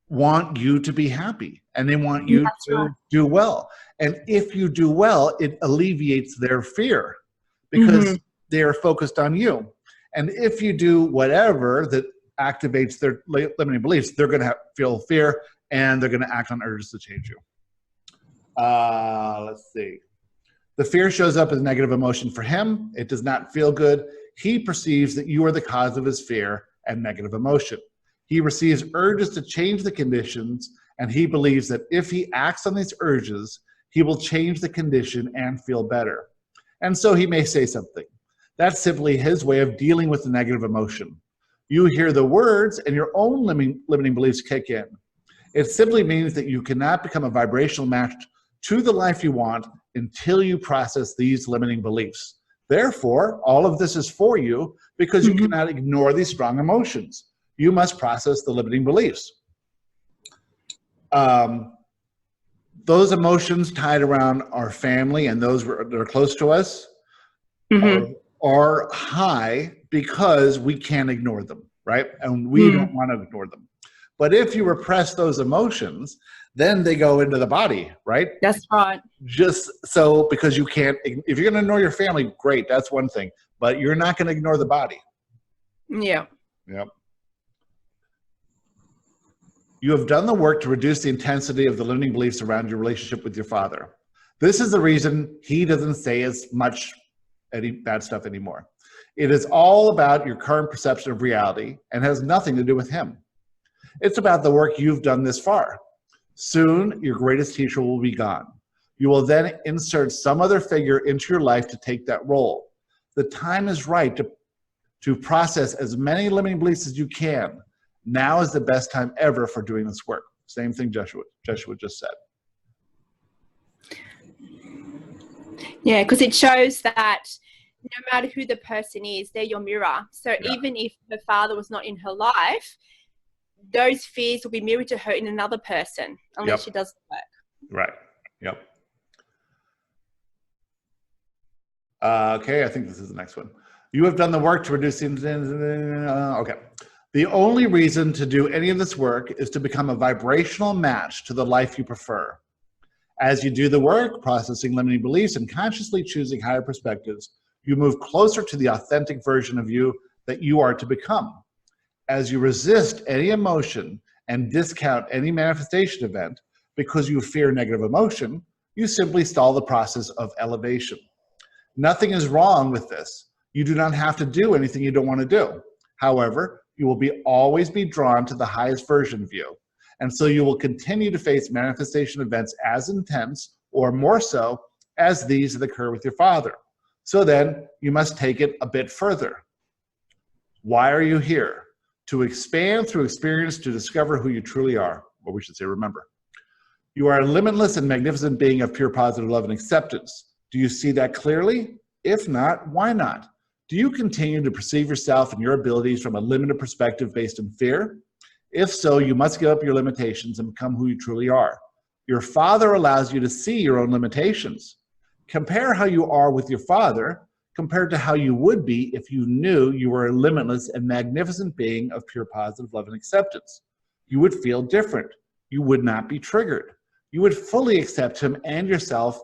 want you to be happy and they want you to do well. And if you do well, it alleviates their fear because they're focused on you. And if you do whatever that activates their limiting beliefs, they're going to feel fear and they're going to act on urges to change you. Let's see. The fear shows up as negative emotion for him. It does not feel good. He perceives that you are the cause of his fear and negative emotion. He receives urges to change the conditions, and he believes that if he acts on these urges, he will change the condition and feel better. And so he may say something. That's simply his way of dealing with the negative emotion. You hear the words and your own limiting beliefs kick in. It simply means that you cannot become a vibrational match to the life you want until you process these limiting beliefs. Therefore, all of this is for you because you cannot ignore these strong emotions. You must process the limiting beliefs. Those emotions tied around our family and those that are close to us are high because we can't ignore them, right? And we don't want to ignore them. But if you repress those emotions, then they go into the body, right? That's right. Just so, because you can't, if you're going to ignore your family, great, that's one thing. But you're not going to ignore the body. Yeah. Yep. You have done the work to reduce the intensity of the limiting beliefs around your relationship with your father. This is the reason he doesn't say as much any bad stuff anymore. It is all about your current perception of reality and has nothing to do with him. It's about the work you've done this far. Soon, your greatest teacher will be gone. You will then insert some other figure into your life to take that role. The time is right to process as many limiting beliefs as you can. Now is the best time ever for doing this work. Same thing Joshua just said. Yeah, because it shows that no matter who the person is, they're your mirror. So even if her father was not in her life, those fears will be mirrored to her in another person, unless she does the work. Right. Yep. Okay, I think this is the next one. You have done the work to reduce the... okay. The only reason to do any of this work is to become a vibrational match to the life you prefer. As you do the work, processing limiting beliefs and consciously choosing higher perspectives, you move closer to the authentic version of you that you are to become. As you resist any emotion and discount any manifestation event because you fear negative emotion, you simply stall the process of elevation. Nothing is wrong with this. You do not have to do anything you don't want to do. However, you will always be drawn to the highest version of you. And so you will continue to face manifestation events as intense or more so as these that occur with your father. So then you must take it a bit further. Why are you here? To expand through experience to discover who you truly are. Or we should say, remember. You are a limitless and magnificent being of pure positive love and acceptance. Do you see that clearly? If not, why not? Do you continue to perceive yourself and your abilities from a limited perspective based in fear? If so, you must give up your limitations and become who you truly are. Your father allows you to see your own limitations. Compare how you are with your father compared to how you would be if you knew you were a limitless and magnificent being of pure positive love and acceptance. You would feel different. You would not be triggered. You would fully accept him and yourself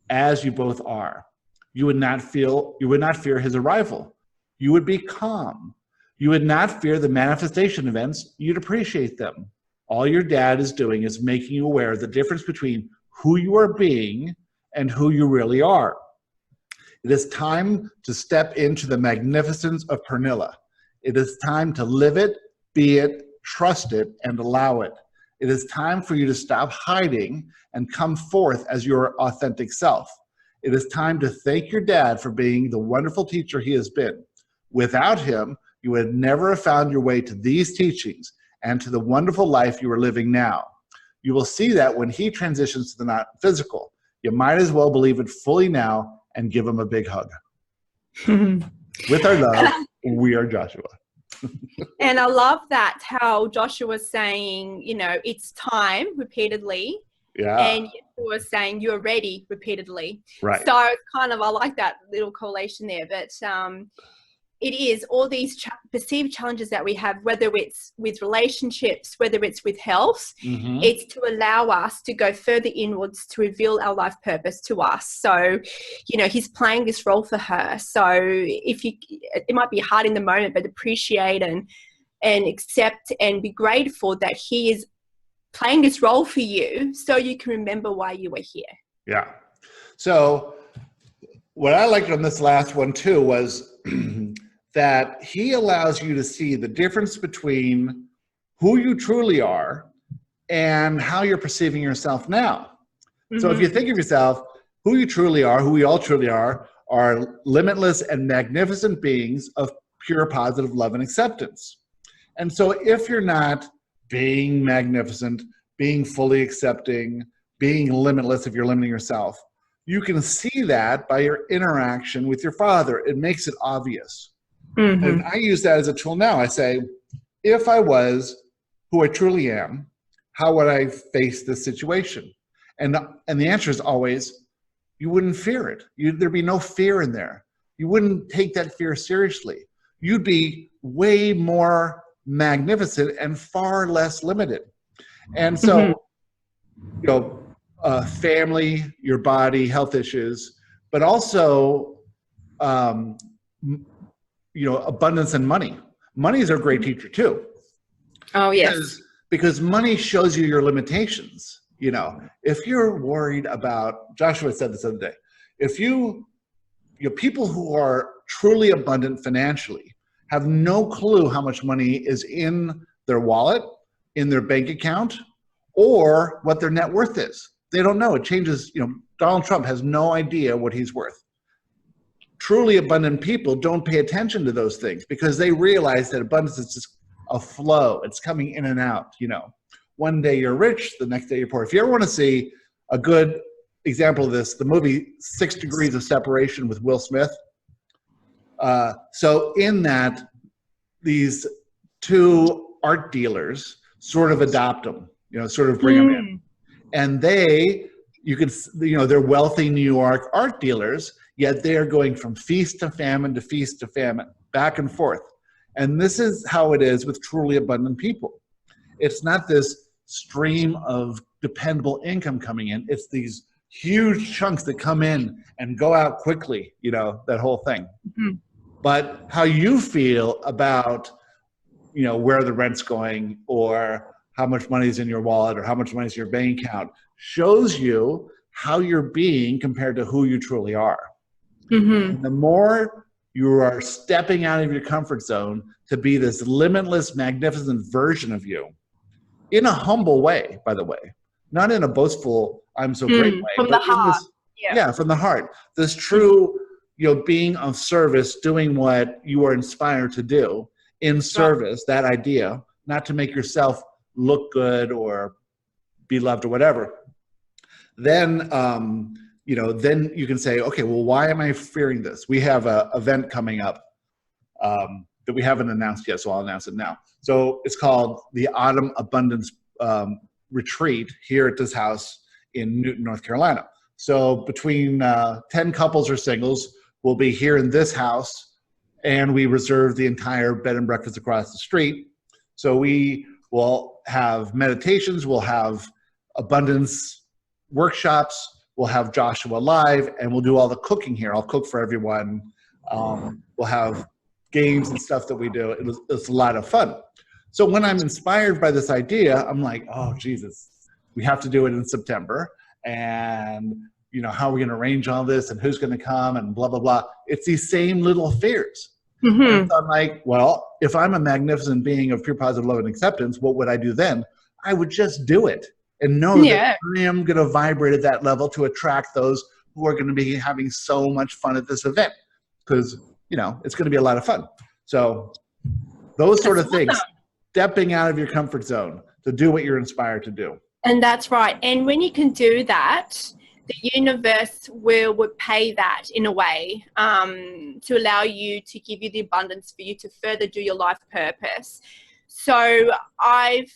as you both are. You would not fear his arrival. You would be calm. You would not fear the manifestation events. You'd appreciate them. All your dad is doing is making you aware of the difference between who you are being and who you really are. It is time to step into the magnificence of Pernilla. It is time to live it, be it, trust it, and allow it. It is time for you to stop hiding and come forth as your authentic self. It is time to thank your dad for being the wonderful teacher he has been. Without him, you would never have found your way to these teachings and to the wonderful life you are living now. You will see that when he transitions to the not physical. You might as well believe it fully now and give him a big hug. With our love, we are Joshua. And I love that, how Joshua was saying, you know, it's time repeatedly. Yeah. And you were saying you're ready repeatedly. Right. So kind of, I like that little correlation there. But it is all these perceived challenges that we have, whether it's with relationships, whether it's with health, it's to allow us to go further inwards to reveal our life purpose to us. So, you know, he's playing this role for her. So it might be hard in the moment, but appreciate and accept and be grateful that he is playing this role for you so you can remember why you were here. Yeah. So what I liked on this last one too was that he allows you to see the difference between who you truly are and how you're perceiving yourself now. So if you think of yourself, who you truly are, who we all truly are limitless and magnificent beings of pure positive love and acceptance. And so if you're not being magnificent, being fully accepting, being limitless if you're limiting yourself, you can see that by your interaction with your father. It makes it obvious. And I use that as a tool now. I say, if I was who I truly am, how would I face this situation? And the answer is always, you wouldn't fear it. There'd be no fear in there. You wouldn't take that fear seriously. You'd be way more magnificent and far less limited. And so, you know, family, your body, health issues, but also, you know, abundance and money. Money is a great teacher too. Oh, yes. Because money shows you your limitations. You know, if you're worried about, Joshua said this the other day, if you know, people who are truly abundant financially have no clue how much money is in their wallet, in their bank account, or what their net worth is. They don't know. It changes. You know, Donald Trump has no idea what he's worth. Truly abundant people don't pay attention to those things because they realize that abundance is just a flow. It's coming in and out. You know, one day you're rich, the next day you're poor. If you ever want to see a good example of this, the movie 6 Degrees of Separation with Will Smith. So in that, these two art dealers sort of adopt them, you know, sort of bring them in. And you could, you know, they're wealthy New York art dealers, yet they're going from feast to famine to feast to famine, back and forth. And this is how it is with truly abundant people. It's not this stream of dependable income coming in. It's these huge chunks that come in and go out quickly, you know, that whole thing. But how you feel about, you know, where the rent's going or how much money is in your wallet or how much money is in your bank account shows you how you're being compared to who you truly are. And the more you are stepping out of your comfort zone to be this limitless, magnificent version of you, in a humble way, by the way, not in a boastful, I'm so great way, from the heart. Yeah, from the heart. This true, you know, being of service, doing what you are inspired to do in service, that idea, not to make yourself look good or be loved or whatever. Then, you know, then you can say, okay, well, why am I fearing this? We have an event coming up that we haven't announced yet, so I'll announce it now. So it's called the Autumn Abundance Retreat here at this house in Newton, North Carolina. So between 10 couples or singles, we'll be here in this house, and we reserve the entire bed and breakfast across the street. So we will have meditations, we'll have abundance workshops, we'll have Joshua live, and we'll do all the cooking here. I'll cook for everyone. We'll have games and stuff that we do. It's a lot of fun. So when I'm inspired by this idea, I'm like, oh, Jesus, we have to do it in September. And, you know, how are we going to arrange all this and who's going to come and blah, blah, blah. It's these same little fears. And so I'm like, well, if I'm a magnificent being of pure positive love and acceptance, what would I do then? I would just do it and know that I am going to vibrate at that level to attract those who are going to be having so much fun at this event, because, you know, it's going to be a lot of fun. So those sort of things, stepping out of your comfort zone to do what you're inspired to do. And that's right. And when you can do that, the universe will pay that in a way to allow you, to give you the abundance for you to further do your life purpose. So I've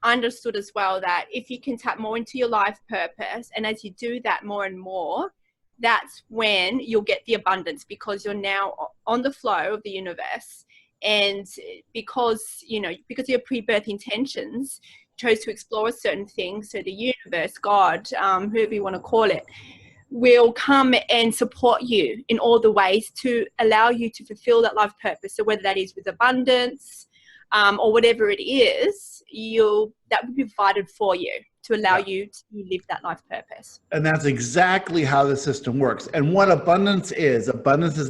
understood as well that if you can tap more into your life purpose, and as you do that more and more, that's when you'll get the abundance, because you're now on the flow of the universe. And because, you know, because of your pre-birth intentions, chose to explore a certain thing, so the universe, God, whoever you want to call it, will come and support you in all the ways to allow you to fulfill that life purpose. So whether that is with abundance or whatever it is, that will be provided for you to allow you to live that life purpose. And that's exactly how the system works. And what abundance is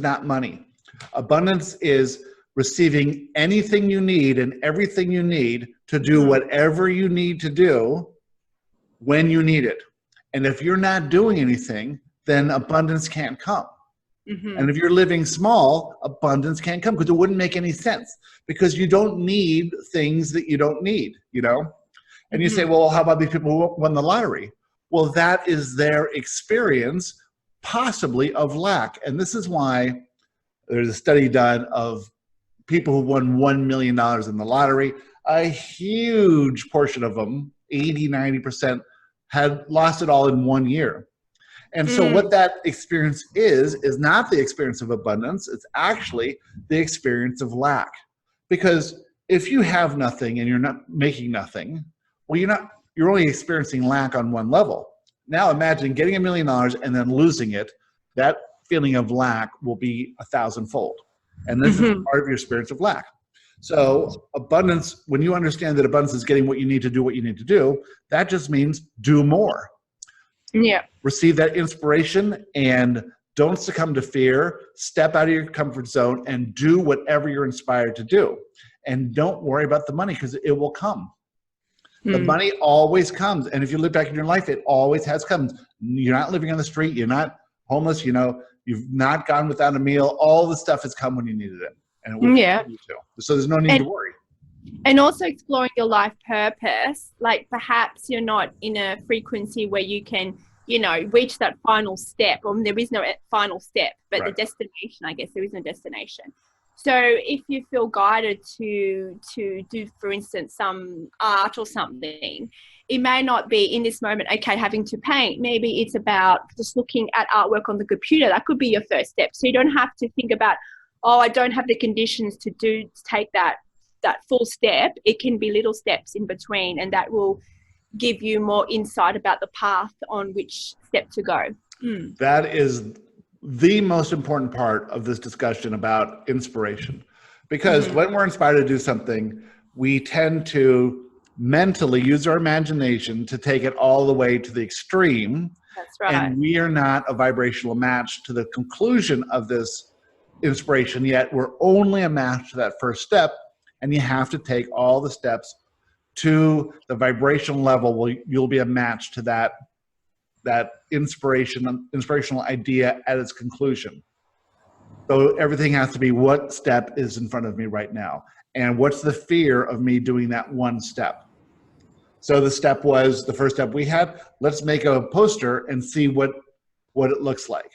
not money. Abundance is receiving anything you need and everything you need to do whatever you need to do when you need it. And if you're not doing anything, then abundance can't come. And if you're living small, abundance can't come, because it wouldn't make any sense, because you don't need things that you don't need, you know? And you say, well, how about these people who won the lottery? Well, that is their experience, possibly, of lack. And this is why there's a study done of people who won $1 million in the lottery. A huge portion of them, 80, 90%, had lost it all in 1 year. And so what that experience is not the experience of abundance. It's actually the experience of lack. Because if you have nothing and you're not making nothing, well, you're only experiencing lack on one level. Now imagine getting $1 million and then losing it. That feeling of lack will be 1,000-fold. And this is part of your experience of lack. So abundance, when you understand that abundance is getting what you need to do what you need to do, that just means do more. Yeah. Receive that inspiration and don't succumb to fear. Step out of your comfort zone and do whatever you're inspired to do. And don't worry about the money, because it will come. The money always comes. And if you live back in your life, it always has come. You're not living on the street. You're not homeless. You know, you've not gone without a meal. All the stuff has come when you needed it. And it will continue to. So there's no need to worry. And also exploring your life purpose. Like perhaps you're not in a frequency where you can, you know, reach that final step, or there is no final step, but the destination, I guess there is no destination. So if you feel guided to do, for instance, some art or something, it may not be in this moment, okay, having to paint. Maybe it's about just looking at artwork on the computer. That could be your first step. So you don't have to think about, oh, I don't have the conditions to take that full step. It can be little steps in between, and that will give you more insight about the path on which step to go. That is the most important part of this discussion about inspiration, because when we're inspired to do something, we tend to mentally use our imagination to take it all the way to the extreme. That's right. And we are not a vibrational match to the conclusion of this inspiration yet. We're only a match to that first step, and you have to take all the steps to the vibrational level where you'll be a match to that inspirational idea at its conclusion. So everything has to be, what step is in front of me right now? And what's the fear of me doing that one step? So the step was, the first step we had, let's make a poster and see what it looks like.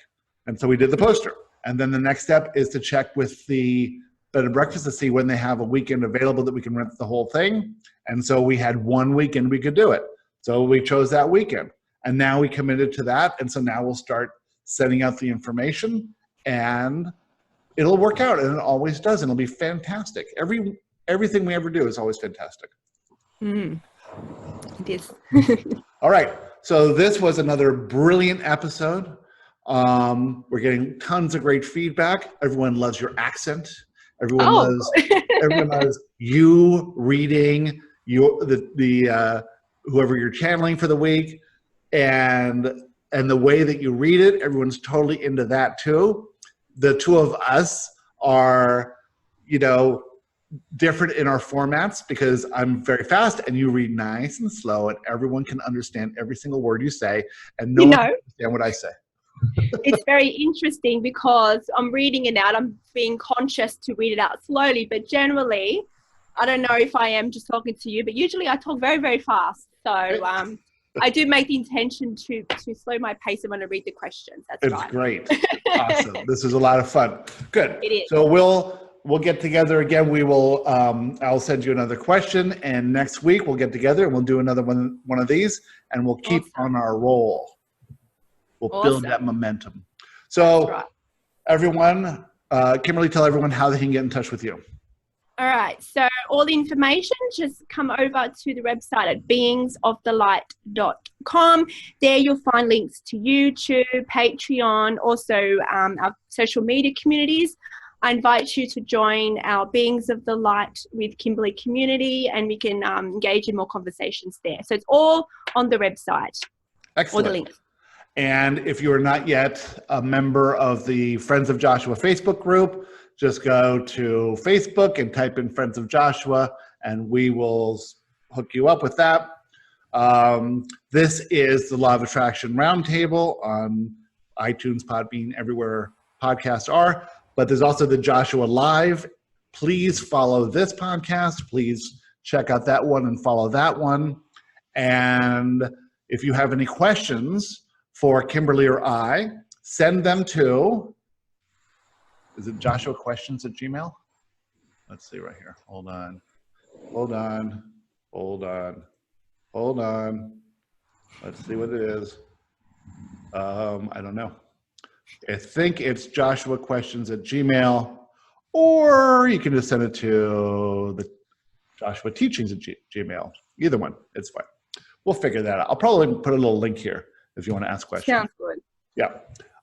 And so we did the poster. And then the next step is to check with the bed and breakfast to see when they have a weekend available that we can rent the whole thing. And so we had 1 weekend we could do it. So we chose that weekend. And now we committed to that. And so now we'll start sending out the information, and it'll work out. And it always does. And it'll be fantastic. Everything we ever do is always fantastic. It is. All right. So this was another brilliant episode. We're getting tons of great feedback. Everyone loves your accent. Everyone loves you reading whoever you're channeling for the week. And and the way that you read it, everyone's totally into that too. The two of us are, you know, different in our formats because I'm very fast and you read nice and slow, and everyone can understand every single word you say, and no one can understand what I say. It's very interesting because I'm reading it out. I'm being conscious to read it out slowly, but generally, I don't know if I am just talking to you, but usually I talk very, very fast. So I do make the intention to slow my pace when I read the questions. That's right. It's great. Awesome. This is a lot of fun. Good. It is. So we'll get together again. We will. I'll send you another question, and next week we'll get together and we'll do another one of these, and we'll keep on our roll. We'll build that momentum. So, everyone, Kimberly, tell everyone how they can get in touch with you. All right. So all the information, just come over to the website at beingsofthelight.com. There you'll find links to YouTube, Patreon, also our social media communities. I invite you to join our Beings of the Light with Kimberley community, and we can engage in more conversations there. So it's all on the website. Excellent. All the links. And if you are not yet a member of the Friends of Joshua Facebook group, just go to Facebook and type in Friends of Joshua, and we will hook you up with that. This is the Law of Attraction Roundtable on iTunes, Podbean, everywhere podcasts are. But there's also the Joshua Live. Please follow this podcast. Please check out that one and follow that one. And if you have any questions for Kimberly or I, send them to, is it joshuaquestions@gmail.com? Let's see right here. Hold on. Let's see what it is. I don't know. I think it's joshuaquestions@gmail.com, or you can just send it to the Joshua Teachings at Gmail. Either one, it's fine. We'll figure that out. I'll probably put a little link here if you want to ask questions. Sounds good. Yeah.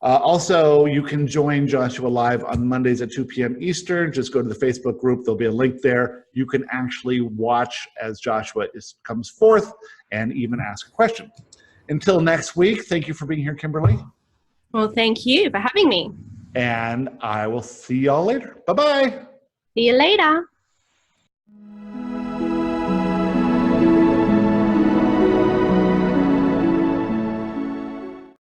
Also, you can join Joshua Live on Mondays at 2 p.m. Eastern. Just go to the Facebook group. There'll be a link there. You can actually watch as Joshua comes forth and even ask a question. Until next week, thank you for being here, Kimberly. Well, thank you for having me. And I will see y'all later. Bye-bye. See you later.